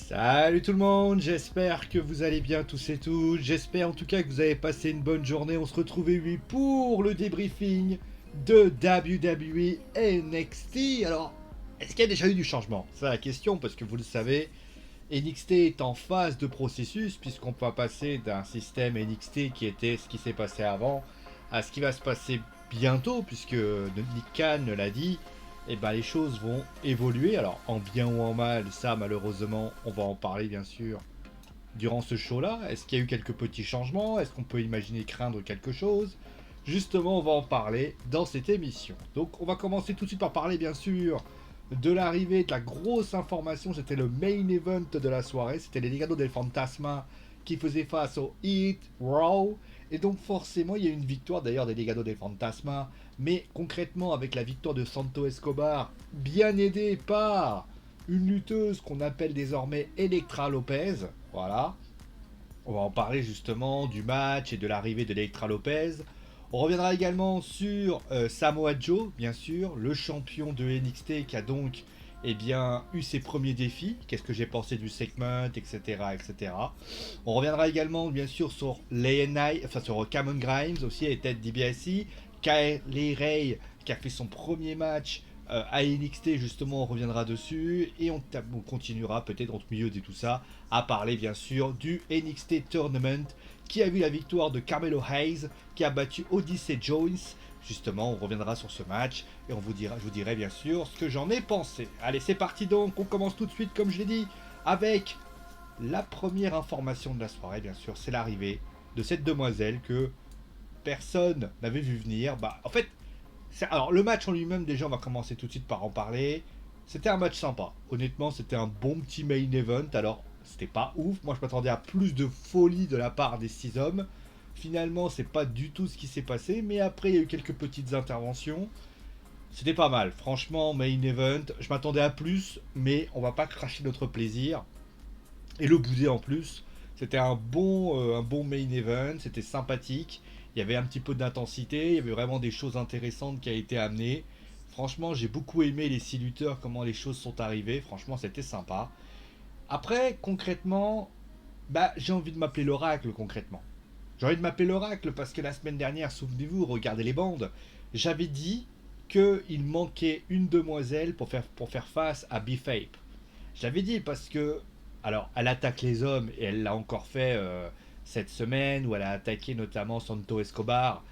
Salut tout le monde, j'espère que vous allez bien tous et toutes, j'espère en tout cas que vous avez passé une bonne journée, on se retrouve oui pour le débriefing de WWE NXT. Alors, est-ce qu'il y a déjà eu du changement? C'est la question parce que vous le savez, NXT est en phase de processus puisqu'on peut passer d'un système NXT qui était ce qui s'est passé avant à ce qui va se passer bientôt puisque Nick Khan l'a dit, et ben les choses vont évoluer. Alors en bien ou en mal, ça malheureusement on va en parler bien sûr durant ce show-là. Est-ce qu'il y a eu quelques petits changements? Est-ce qu'on peut imaginer craindre quelque chose? Justement, on va en parler dans cette émission. Donc on va commencer tout de suite par parler bien sûr de l'arrivée de la grosse information. C'était le main event de la soirée. C'était les Legado del Fantasma qui faisaient face au Heat Raw. Et donc forcément, il y a eu une victoire d'ailleurs des Legado del Fantasma. Mais concrètement, avec la victoire de Santo Escobar, bien aidé par une lutteuse qu'on appelle désormais Elektra Lopez. Voilà. On va en parler justement du match et de l'arrivée de Elektra Lopez. On reviendra également sur Samoa Joe, bien sûr, le champion de NXT qui a donc eu ses premiers défis. Qu'est-ce que j'ai pensé du segment, etc., etc. On reviendra également, bien sûr, sur sur Cameron Grimes aussi, et tête DiBiase. Kylie Ray qui a fait son premier match à NXT, justement, on reviendra dessus et on continuera peut-être entre milieu de tout ça à parler bien sûr du NXT Tournament qui a vu la victoire de Carmelo Hayes qui a battu Odyssey Jones. Justement, on reviendra sur ce match et je vous dirai bien sûr ce que j'en ai pensé. Allez, c'est parti donc, on commence tout de suite comme je l'ai dit avec la première information de la soirée, bien sûr, c'est l'arrivée de cette demoiselle que personne n'avait vu venir. Bah, en fait, alors le match en lui-même, déjà, on va commencer tout de suite par en parler. C'était un match sympa. Honnêtement, c'était un bon petit main event. Alors, c'était pas ouf. Moi, je m'attendais à plus de folie de la part des 6 hommes. Finalement, c'est pas du tout ce qui s'est passé. Mais après, il y a eu quelques petites interventions. C'était pas mal. Franchement, main event. Je m'attendais à plus. Mais on va pas cracher notre plaisir. Et le bouder en plus. C'était un bon main event. C'était sympathique. Il y avait un petit peu d'intensité. Il y avait vraiment des choses intéressantes qui a été amenées. Franchement, j'ai beaucoup aimé les 6 lutteurs, comment les choses sont arrivées. Franchement, c'était sympa. Après, concrètement, bah, j'ai envie de m'appeler l'oracle, concrètement. J'ai envie de m'appeler l'oracle parce que la semaine dernière, souvenez-vous, regardez les bandes, j'avais dit qu'il manquait une demoiselle pour faire face à Beef-Ape. J'avais dit parce que, alors, elle attaque les hommes et elle l'a encore fait cette semaine où elle a attaqué notamment Santo Escobar,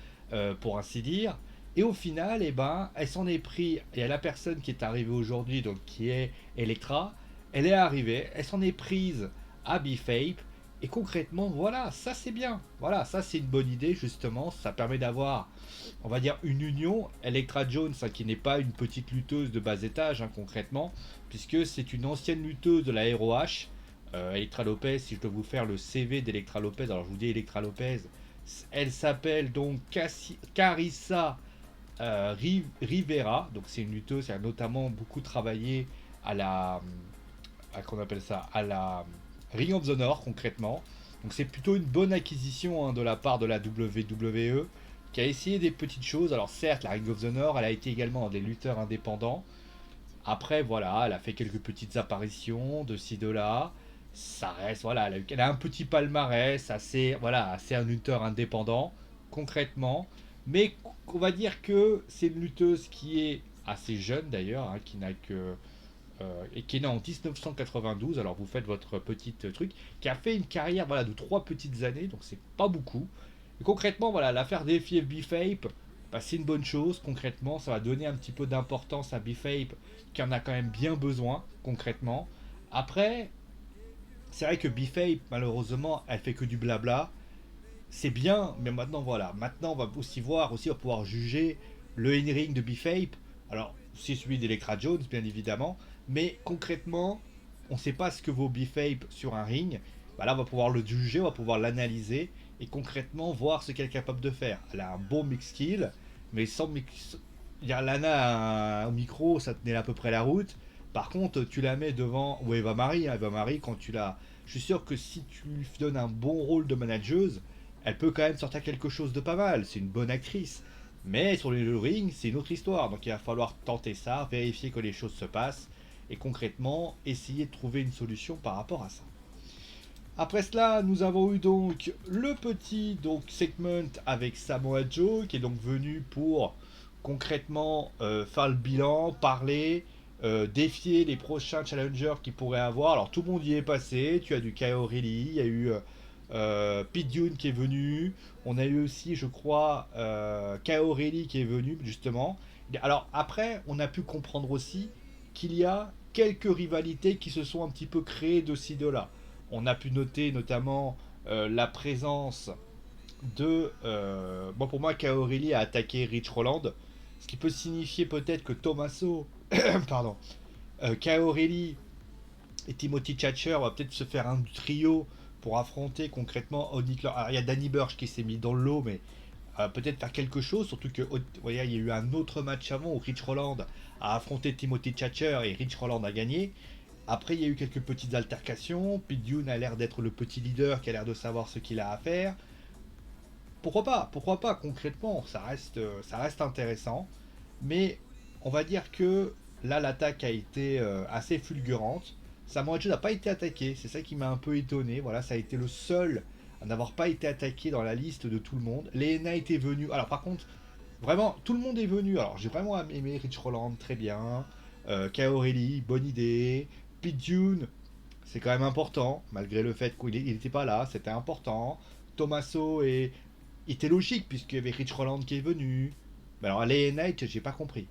pour ainsi dire. Et au final, eh ben, elle s'en est pris. Et à la personne qui est arrivée aujourd'hui, donc qui est Electra, elle est arrivée, elle s'en est prise à Beef-Ape. Et concrètement, voilà, ça c'est bien. Voilà, ça c'est une bonne idée justement. Ça permet d'avoir, on va dire, une union. Electra Jones, hein, qui n'est pas une petite lutteuse de bas étage, hein, concrètement, puisque c'est une ancienne lutteuse de la ROH. Electra Lopez, si je dois vous faire le CV d'Electra Lopez, alors je vous dis Electra Lopez, elle s'appelle donc Carissa Rivera, donc c'est une lutteuse qui a notamment beaucoup travaillé à qu'on appelle ça, à la Ring of the North concrètement. Donc c'est plutôt une bonne acquisition, hein, de la part de la WWE qui a essayé des petites choses. Alors certes, la Ring of the North, elle a été également dans des lutteurs indépendants. Après, voilà, elle a fait quelques petites apparitions de ci, de là. Ça reste, voilà, elle a un petit palmarès, assez, voilà, assez un lutteur indépendant, concrètement. Mais on va dire que c'est une lutteuse qui est assez jeune d'ailleurs, hein, qui n'a que. Et qui est née en 1992, alors vous faites votre petite truc, qui a fait une carrière, voilà, de 3 petites années, donc c'est pas beaucoup. Et concrètement, voilà, l'affaire des FB Fape, bah, c'est une bonne chose. Concrètement, ça va donner un petit peu d'importance à B-Fape, qui en a quand même bien besoin, concrètement. Après, c'est vrai que B-Fape, malheureusement, elle fait que du blabla. C'est bien, mais maintenant, voilà. Maintenant, on va aussi voir, aussi, on va pouvoir juger le in-ring de B-Fape. Alors, c'est celui d'Electra Jones, bien évidemment. Mais concrètement, on ne sait pas ce que vaut B-Fape sur un ring. Bah là, on va pouvoir le juger, on va pouvoir l'analyser et concrètement voir ce qu'elle est capable de faire. Elle a un bon mix skill, mais sans mix. Lana au micro, ça tenait à peu près la route. Par contre, tu la mets devant. Ou Eva Marie, hein, Eva Marie, quand tu la. Je suis sûr que si tu lui donnes un bon rôle de manageuse, elle peut quand même sortir quelque chose de pas mal. C'est une bonne actrice. Mais sur le ring, c'est une autre histoire. Donc il va falloir tenter ça, vérifier que les choses se passent. et concrètement essayer de trouver une solution par rapport à ça. Après cela, nous avons eu donc le petit segment avec Samoa Joe qui est donc venu pour concrètement faire le bilan, parler, défier les prochains challengers qu'il pourrait avoir. Alors tout le monde y est passé, tu as du Kyle O'Reilly, il y a eu Pete Dunne qui est venu, on a eu aussi je crois Kyle O'Reilly qui est venu justement. Alors après, on a pu comprendre aussi qu'il y a quelques rivalités qui se sont un petit peu créées de ci de là. On a pu noter notamment la présence de... bon pour moi, Kaori a attaqué Rich Roland, ce qui peut signifier peut-être que Tommaso, pardon, Kaori et Timothy Thatcher va peut-être se faire un trio pour affronter concrètement Odin Clark. Alors il y a Danny Burch qui s'est mis dans l'eau, mais peut-être faire quelque chose, surtout que voyez, il y a eu un autre match avant où Rich Roland a affronté Timothy Thatcher et Rich Roland a gagné. Après, il y a eu quelques petites altercations. Pete Dunne a l'air d'être le petit leader qui a l'air de savoir ce qu'il a à faire. Pourquoi pas, concrètement, ça reste intéressant. Mais on va dire que là, l'attaque a été assez fulgurante. Samoa Joe n'a pas été attaqué, c'est ça qui m'a un peu étonné. Voilà, ça a été le seul à n'avoir pas été attaqué dans la liste de tout le monde. Lena était venu. Alors par contre, vraiment, tout le monde est venu. Alors j'ai vraiment aimé Rich Roland, très bien. Kyle O'Reilly, bonne idée. Pete Dunne, c'est quand même important, malgré le fait qu'il n'était pas là, c'était important. Tommaso était logique, puisqu'il y avait Rich Roland qui est venu. Mais alors, LA Knight, j'ai pas compris.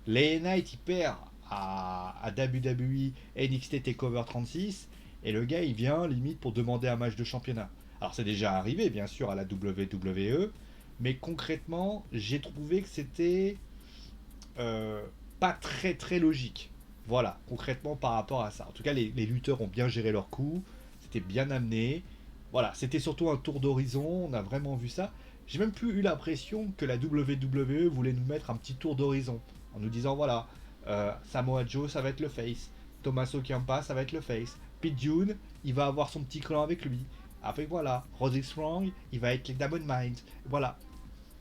LA Knight, il perd à WWE NXT TakeOver 36, et le gars, il vient limite pour demander un match de championnat. Alors, c'est déjà arrivé, bien sûr, à la WWE, mais concrètement, j'ai trouvé que c'était pas très très logique. Voilà, concrètement par rapport à ça. En tout cas, les lutteurs ont bien géré leur coup, c'était bien amené. Voilà, c'était surtout un tour d'horizon, on a vraiment vu ça. J'ai même plus eu l'impression que la WWE voulait nous mettre un petit tour d'horizon, en nous disant voilà, Samoa Joe ça va être le face, Tommaso Ciampa ça va être le face, Pete Dunne il va avoir son petit clan avec lui. Après voilà, Roderick Strong il va être les Diamond Mines. Voilà,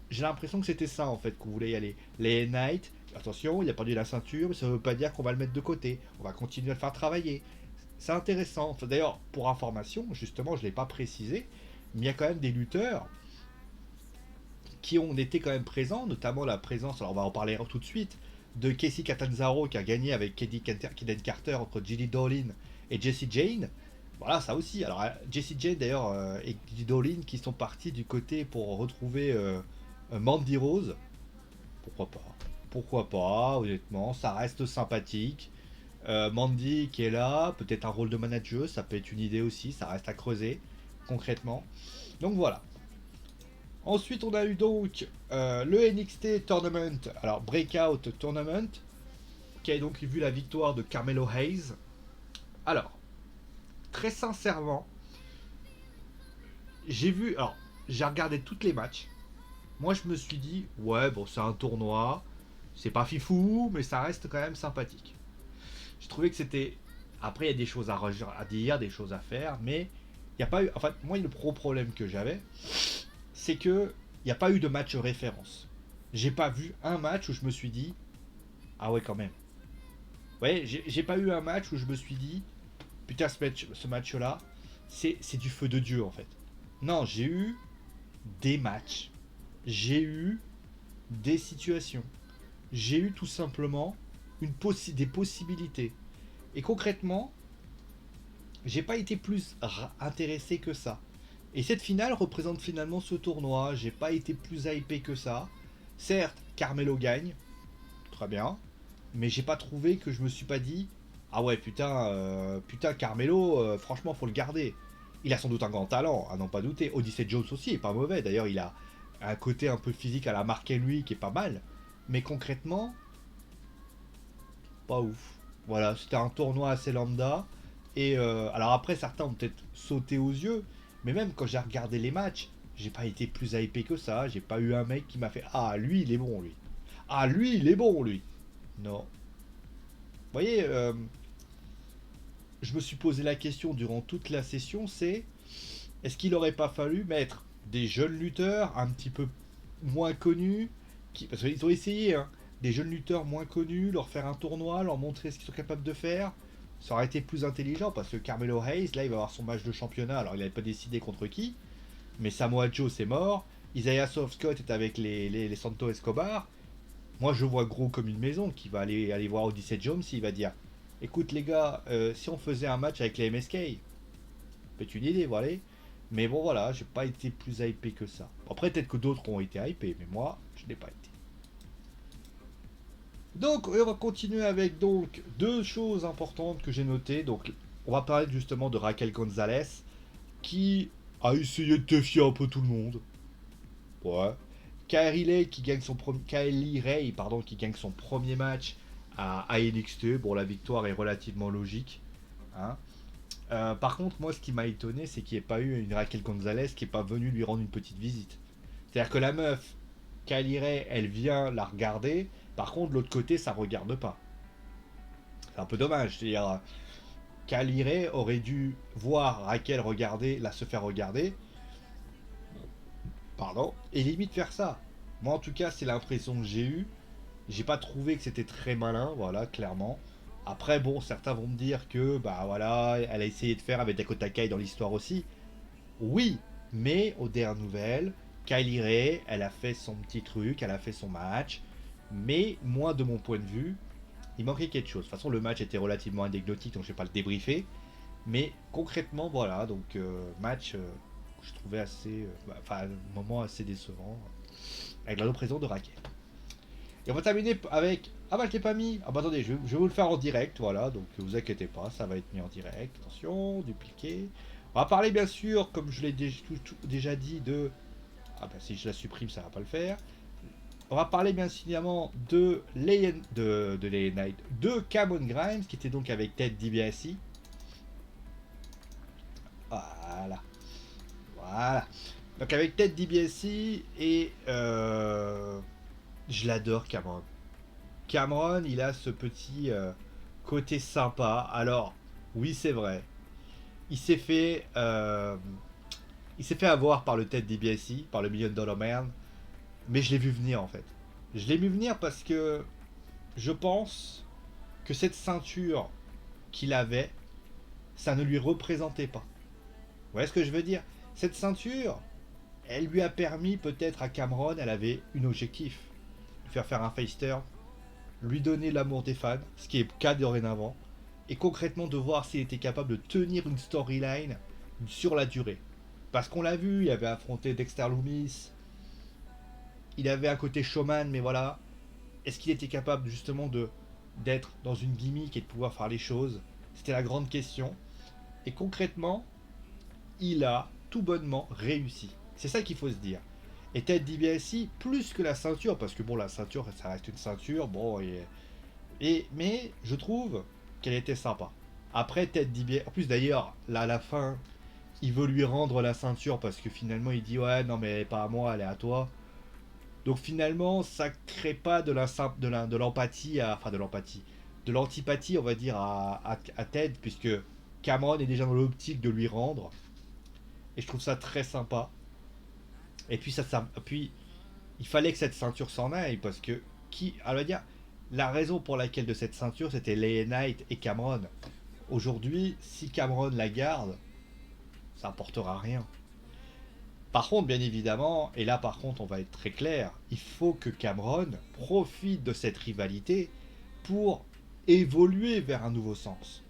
j'ai l'impression que c'était ça en fait qu'on voulait y aller. Les Knight, attention, il a perdu la ceinture, mais ça ne veut pas dire qu'on va le mettre de côté. On va continuer à le faire travailler. C'est intéressant. Enfin, d'ailleurs, pour information, justement, je ne l'ai pas précisé, mais il y a quand même des lutteurs qui ont été quand même présents, notamment la présence, alors on va en parler tout de suite, de Casey Catanzaro qui a gagné avec Kaden Carter entre Gilly Dolin et Jessie Jane. Voilà, ça aussi. Alors, Jessie Jane d'ailleurs et Gilly Dolin qui sont partis du côté pour retrouver Mandy Rose. Pourquoi pas? Pourquoi pas, honnêtement, ça reste sympathique. Mandy qui est là, peut-être un rôle de manager, ça peut être une idée aussi, ça reste à creuser, concrètement. Donc voilà. Ensuite, on a eu donc le NXT Tournament, alors Breakout Tournament, qui a donc vu la victoire de Carmelo Hayes. Alors, très sincèrement, j'ai regardé tous les matchs. Moi, je me suis dit, ouais, bon, c'est un tournoi, c'est pas fifou, mais ça reste quand même sympathique. J'ai trouvé que c'était. Après, il y a des choses à dire, des choses à faire, mais il n'y a pas eu. En fait, moi, le problème que j'avais, c'est que il n'y a pas eu de match référence. J'ai pas vu un match où je me suis dit, ah ouais, quand même. Ouais, j'ai pas eu un match où je me suis dit, putain, ce match-là, c'est du feu de Dieu, en fait. Non, j'ai eu des matchs. J'ai eu des situations. J'ai eu tout simplement des possibilités. Et concrètement, j'ai pas été plus intéressé que ça. Et cette finale représente finalement ce tournoi. J'ai pas été plus hypé que ça. Certes, Carmelo gagne, très bien, mais j'ai pas trouvé que je me suis pas dit ah ouais putain Carmelo, franchement faut le garder. Il a sans doute un grand talent, à n'en pas douter. Odyssey Jones aussi est pas mauvais. D'ailleurs, il a un côté un peu physique à la Mark Henry qui est pas mal. Mais concrètement, pas ouf. Voilà, c'était un tournoi assez lambda. Et alors après, certains ont peut-être sauté aux yeux, mais même quand j'ai regardé les matchs, j'ai pas été plus hypé que ça. J'ai pas eu un mec qui m'a fait ah lui il est bon lui. Ah lui il est bon lui. Non. Vous voyez, je me suis posé la question durant toute la session, c'est est-ce qu'il aurait pas fallu mettre des jeunes lutteurs un petit peu moins connus, parce qu'ils ont essayé, hein, des jeunes lutteurs moins connus, leur faire un tournoi, leur montrer ce qu'ils sont capables de faire. Ça aurait été plus intelligent parce que Carmelo Hayes, là, il va avoir son match de championnat. Alors, il n'avait pas décidé contre qui, mais Samoa Joe, c'est mort. Isaiah Scott est avec les Santos Escobar. Moi, je vois gros comme une maison qui va aller voir Odyssey Jones. Il va dire écoute, les gars, si on faisait un match avec les MSK, peut-être une idée, voilà. Mais bon, voilà, j'ai pas été plus hypé que ça. Après, peut-être que d'autres ont été hypés, mais moi, je n'ai pas été. Donc, on va continuer avec donc deux choses importantes que j'ai notées. Donc, on va parler justement de Raquel Gonzalez qui a essayé de défier un peu tout le monde. Ouais. Kylie Ray, pardon, qui gagne son premier match à NXT. Bon, la victoire est relativement logique. Hein. Par contre, moi, ce qui m'a étonné, c'est qu'il n'y ait pas eu une Raquel Gonzalez qui n'est pas venue lui rendre une petite visite. C'est-à-dire que la meuf, Kylie Ray, elle vient la regarder. Par contre, de l'autre côté, ça regarde pas. C'est un peu dommage. C'est-à-dire, Kylie Ray aurait dû voir Raquel regarder, se faire regarder. Pardon. Et limite faire ça. Moi, en tout cas, c'est l'impression que j'ai eue. J'ai pas trouvé que c'était très malin, voilà, clairement. Après, bon, certains vont me dire que, bah voilà, elle a essayé de faire avec Dakota Kai dans l'histoire aussi. Oui, mais aux dernières nouvelles, Kylie Ray, elle a fait son petit truc, elle a fait son match. Mais moi, de mon point de vue, il manquait quelque chose. De toute façon, le match était relativement anecdotique, donc je vais pas le débriefer. Mais concrètement, voilà, donc match que je trouvais assez, enfin, un moment assez décevant, avec la représentation de Raquel. Et on va terminer avec. Ah bah je l'ai pas mis. Ah bah attendez, je vais vous le faire en direct, voilà, donc vous inquiétez pas, ça va être mis en direct. Attention, dupliquer. On va parler bien sûr, comme je l'ai déjà dit, de. Ah bah si je la supprime, ça va pas le faire. On va parler bien évidemment de Lay Knight, de Cameron Grimes, qui était donc avec Ted DiBiase. Voilà. Voilà. Donc avec Ted DiBiase et je l'adore Cameron. Cameron, il a ce petit côté sympa. Alors, oui, c'est vrai. Il s'est fait, euh, il s'est fait avoir par le Ted DiBiase, par le Million Dollar Man, mais je l'ai vu venir en fait. Je l'ai vu venir parce que je pense que cette ceinture qu'il avait, ça ne lui représentait pas. Vous voyez ce que je veux dire? Cette ceinture, elle lui a permis peut-être à Cameron, elle avait un objectif, lui faire un face turn, lui donner l'amour des fans, ce qui est le cas dorénavant, et concrètement de voir s'il était capable de tenir une storyline sur la durée. Parce qu'on l'a vu, il avait affronté Dexter Lumis, il avait un côté showman, mais voilà, est-ce qu'il était capable justement d'être dans une gimmick et de pouvoir faire les choses? C'était la grande question. Et concrètement, il a tout bonnement réussi. C'est ça qu'il faut se dire. Et Ted DiBiase, plus que la ceinture, parce que bon, la ceinture, ça reste une ceinture, bon, mais je trouve qu'elle était sympa. Après, Ted DiBiase, en plus d'ailleurs, là à la fin, il veut lui rendre la ceinture parce que finalement il dit ouais, non, mais elle est pas à moi, elle est à toi. Donc finalement, ça crée pas de l'empathie, enfin de l'empathie, de l'antipathie, on va dire, à Ted, puisque Cameron est déjà dans l'optique de lui rendre. Et je trouve ça très sympa. Et puis, puis il fallait que cette ceinture s'en aille, parce que, on va dire, la raison pour laquelle de cette ceinture, c'était Lay Knight et Cameron. Aujourd'hui, si Cameron la garde, ça n'apportera rien. Par contre, bien évidemment, et là par contre on va être très clair, il faut que Cameron profite de cette rivalité pour évoluer vers un nouveau sens.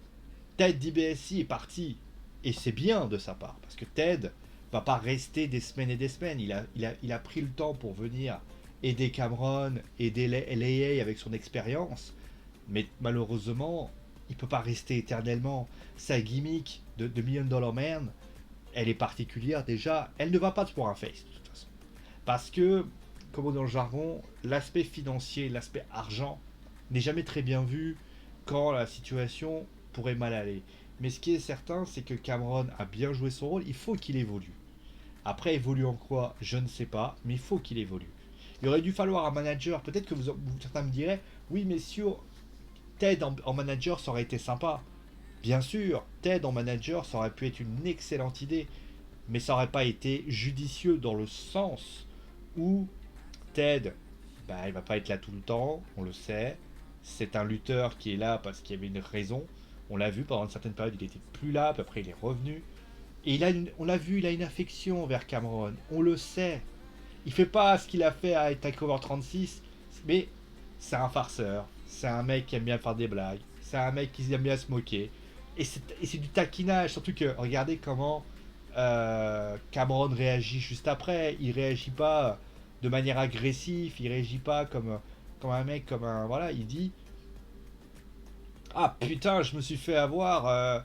Ted DiBiase est parti, et c'est bien de sa part, parce que Ted va pas rester des semaines et des semaines, il a pris le temps pour venir aider Cameron, aider LAA avec son expérience, mais malheureusement, il peut pas rester éternellement. Sa gimmick de Million Dollar Man, elle est particulière déjà, elle ne va pas pour un face de toute façon. Parce que, comme on dit dans le jargon, l'aspect financier, l'aspect argent n'est jamais très bien vu quand la situation pourrait mal aller. Mais ce qui est certain, c'est que Cameron a bien joué son rôle, il faut qu'il évolue. Après, évolue en quoi, je ne sais pas, mais il faut qu'il évolue. Il aurait dû falloir un manager, peut-être que certains me diraient, oui, mais sur Ted en manager, ça aurait été sympa. Bien sûr, Ted en manager, ça aurait pu être une excellente idée, mais ça aurait pas été judicieux dans le sens où Ted bah, il va pas être là tout le temps, on le sait. C'est un lutteur qui est là parce qu'il y avait une raison. On l'a vu pendant une certaine période, il était plus là, puis après il est revenu. Et on l'a vu, il a une affection envers Cameron. On le sait. Il fait pas ce qu'il a fait à Takeover 36, mais c'est un farceur. C'est un mec qui aime bien faire des blagues. C'est un mec qui aime bien se moquer. Et c'est du taquinage. Surtout que regardez comment Cameron réagit juste après. Il réagit pas de manière agressive. Il réagit pas comme un mec, comme un. Voilà, il dit ah putain, je me suis fait avoir.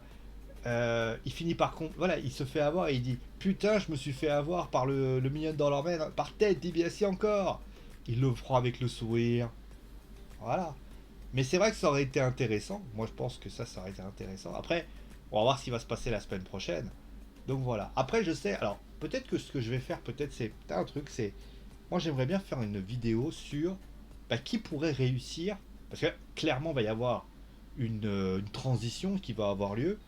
Il finit par voilà, il se fait avoir et il dit putain, je me suis fait avoir par le million dollar man, par Ted DiBiase encore. Il le prend avec le sourire. Voilà. Mais c'est vrai que ça aurait été intéressant. Moi, je pense que ça aurait été intéressant. Après, on va voir ce qui va se passer la semaine prochaine. Donc voilà. Après, je sais. Alors, peut-être que ce que je vais faire, peut-être c'est un truc, c'est. Moi, j'aimerais bien faire une vidéo sur bah, qui pourrait réussir. Parce que clairement, il va y avoir une transition qui va avoir lieu.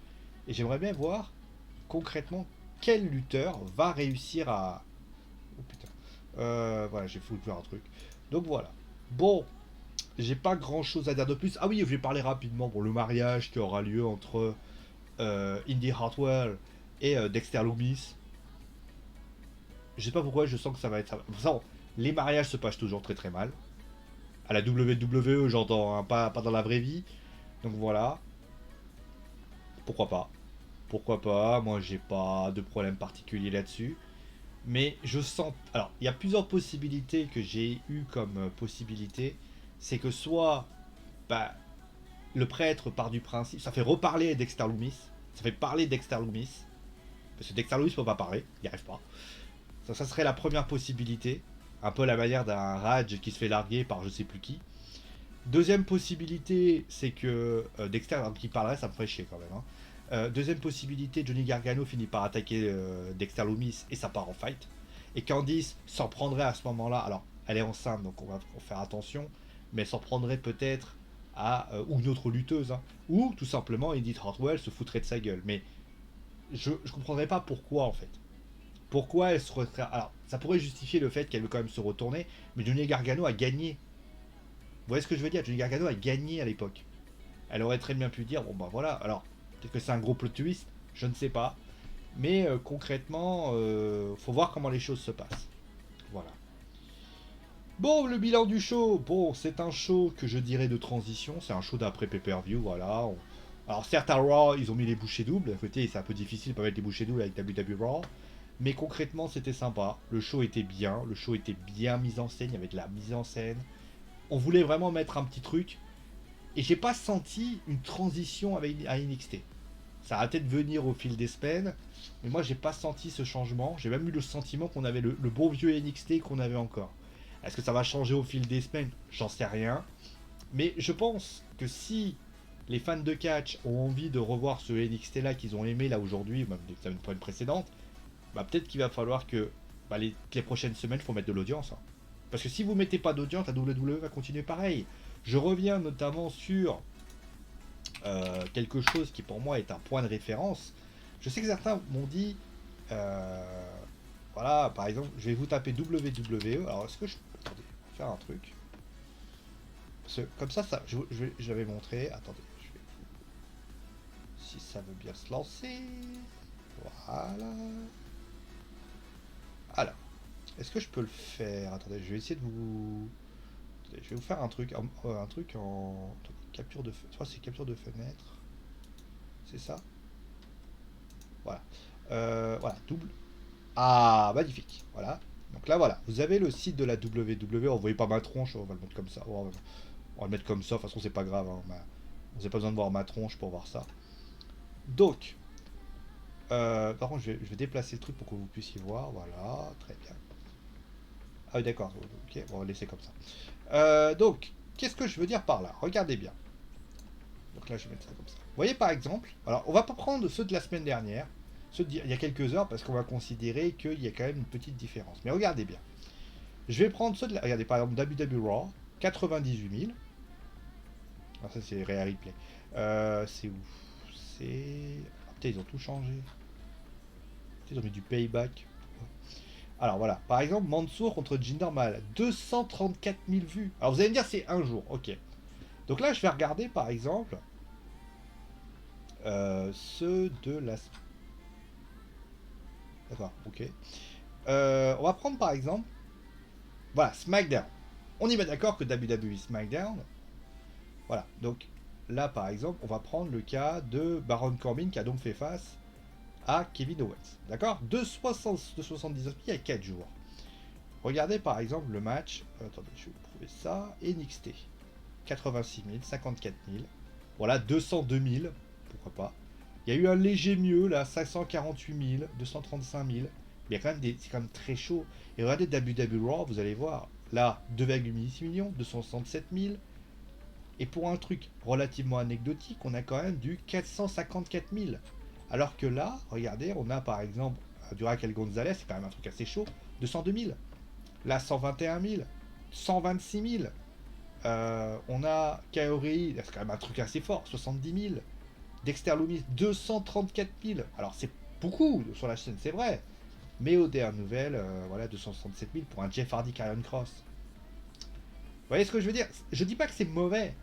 Et j'aimerais bien voir concrètement quel lutteur va réussir à. Oh putain. Voilà, j'ai foutu un truc. Donc voilà. Bon, j'ai pas grand chose à dire de plus. Ah oui, je vais parler rapidement pour le mariage qui aura lieu entre Indy Hartwell et Dexter Lumis. Je sais pas pourquoi, je sens que ça va être. Ça, les mariages se passent toujours très très mal. À la WWE, j'entends, hein, pas dans la vraie vie. Donc voilà. Pourquoi pas? Pourquoi pas? Moi, j'ai pas de problème particulier là-dessus. Mais je sens. Alors, il y a plusieurs possibilités que j'ai eu comme possibilité. C'est que soit bah, le prêtre part du principe. Ça fait reparler Dexter Lumis. Ça fait parler Dexter Lumis. Parce que Dexter Lumis ne peut pas parler. Il n'y arrive pas. Ça serait la première possibilité. Un peu la manière d'un Raj qui se fait larguer par je sais plus qui. Deuxième possibilité, c'est que Dexter qui parlerait, ça me ferait chier quand même. Hein. Deuxième possibilité, Johnny Gargano finit par attaquer Dexter Lumis et ça part en fight. Et Candice s'en prendrait à ce moment-là. Alors, elle est enceinte, donc on va faire attention. Mais elle s'en prendrait peut-être à ou une autre lutteuse. Hein, ou tout simplement Edith Hartwell se foutrait de sa gueule. Mais je comprendrais pas pourquoi en fait. Pourquoi elle se retrait. Alors, ça pourrait justifier le fait qu'elle veut quand même se retourner. Mais Johnny Gargano a gagné. Vous voyez ce que je veux dire? Johnny Gargano a gagné à l'époque. Elle aurait très bien pu dire bon bah voilà. Alors, peut-être que c'est un gros plot twist. Je ne sais pas. Mais concrètement, faut voir comment les choses se passent. Voilà. Bon, le bilan du show. Bon, c'est un show que je dirais de transition. C'est un show d'après pay-per-view, voilà. Alors certes à Raw, ils ont mis les bouchées doubles. À côté, c'est un peu difficile de pas mettre les bouchées doubles avec WWE Raw. Mais concrètement, c'était sympa. Le show était bien. Le show était bien mis en scène. Il y avait de la mise en scène. On voulait vraiment mettre un petit truc. Et j'ai pas senti une transition à NXT. Ça a peut-être venir au fil des semaines, mais moi j'ai pas senti ce changement. J'ai même eu le sentiment qu'on avait le beau vieux NXT qu'on avait encore. Est-ce que ça va changer au fil des semaines? J'en sais rien. Mais je pense que si les fans de catch ont envie de revoir ce NXT là qu'ils ont aimé là aujourd'hui, ou même des semaines précédentes, bah peut-être qu'il va falloir que bah, les prochaines semaines, il faut mettre de l'audience. Hein. Parce que si vous mettez pas d'audience, la WWE va continuer pareil. Je reviens notamment sur quelque chose qui pour moi est un point de référence. Je sais que certains m'ont dit, voilà, par exemple, je vais vous taper WWE. Alors, est-ce que je peux attendez, faire un truc? Parce que comme ça, je l'avais montré. Attendez, je vais si ça veut bien se lancer. Voilà. Alors, est-ce que je peux le faire? Attendez, je vais essayer de vous. Attendez, je vais vous faire un truc en capture de. Je crois que c'est capture de fenêtre. C'est ça? Voilà. Voilà, double. Ah, magnifique. Voilà. Donc là, voilà. Vous avez le site de la WWE. Vous voyez pas ma tronche, on va le mettre comme ça. On va le mettre comme ça. De toute façon, c'est pas grave. Hein. Vous n'avez pas besoin de voir ma tronche pour voir ça. Donc, par contre, je vais déplacer le truc pour que vous puissiez voir. Voilà, très bien. Ah oui, d'accord. Ok, bon, on va laisser comme ça. Donc, qu'est-ce que je veux dire par là? Regardez bien. Donc là, je vais mettre ça comme ça. Vous voyez, par exemple, alors, on va pas prendre ceux de la semaine dernière. Il y a quelques heures parce qu'on va considérer qu'il y a quand même une petite différence. Mais regardez bien. Je vais prendre ceux de la... Regardez par exemple WWE Raw, 98 000. Ah, ça c'est Rhea Ripley. C'est où? C'est... Ah, putain, ils ont tout changé. Ils ont mis du payback. Alors voilà, par exemple, Mansour contre Jinder Mahal, 234 000 vues. Alors vous allez me dire, c'est un jour, ok. Donc là, je vais regarder par exemple ceux de la. D'accord, ok. On va prendre par exemple, voilà, SmackDown. On y va d'accord que WWE SmackDown. Voilà, donc là par exemple, on va prendre le cas de Baron Corbin qui a donc fait face à Kevin Owens. D'accord, de 79 000 il y a 4 jours. Regardez par exemple le match, attendez, je vais vous prouver ça, NXT. 86 000, 54 000, voilà, 202 000, pourquoi pas. Il y a eu un léger mieux, là, 548 000, 235 000. Il y a quand même c'est quand même très chaud. Et regardez WWE Raw, vous allez voir, là, 2,6 millions, 267 000. Et pour un truc relativement anecdotique, on a quand même du 454 000. Alors que là, regardez, on a par exemple du Raquel Gonzalez, c'est quand même un truc assez chaud, 202 000. Là, 121 000, 126 000. On a Kaori, c'est quand même un truc assez fort, 70 000. Dexter Lumis, 234 000. Alors c'est beaucoup sur la chaîne, c'est vrai. Mais aux dernières nouvelles, voilà, 267 000 pour un Jeff Hardy Karrion Cross. Vous voyez ce que je veux dire? Je dis pas que c'est mauvais,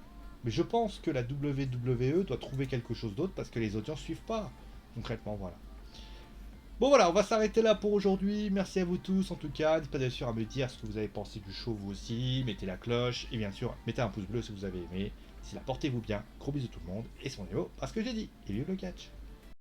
mais je pense que la WWE doit trouver quelque chose d'autre parce que les audiences suivent pas. Concrètement, voilà. Bon voilà, on va s'arrêter là pour aujourd'hui. Merci à vous tous en tout cas. N'hésitez pas bien sûr à me dire ce que vous avez pensé du show vous aussi. Mettez la cloche et bien sûr mettez un pouce bleu si vous avez aimé. D'ici là, portez-vous bien. Gros bisous tout le monde et c'est mon niveau parce que j'ai dit. Et vive le catch.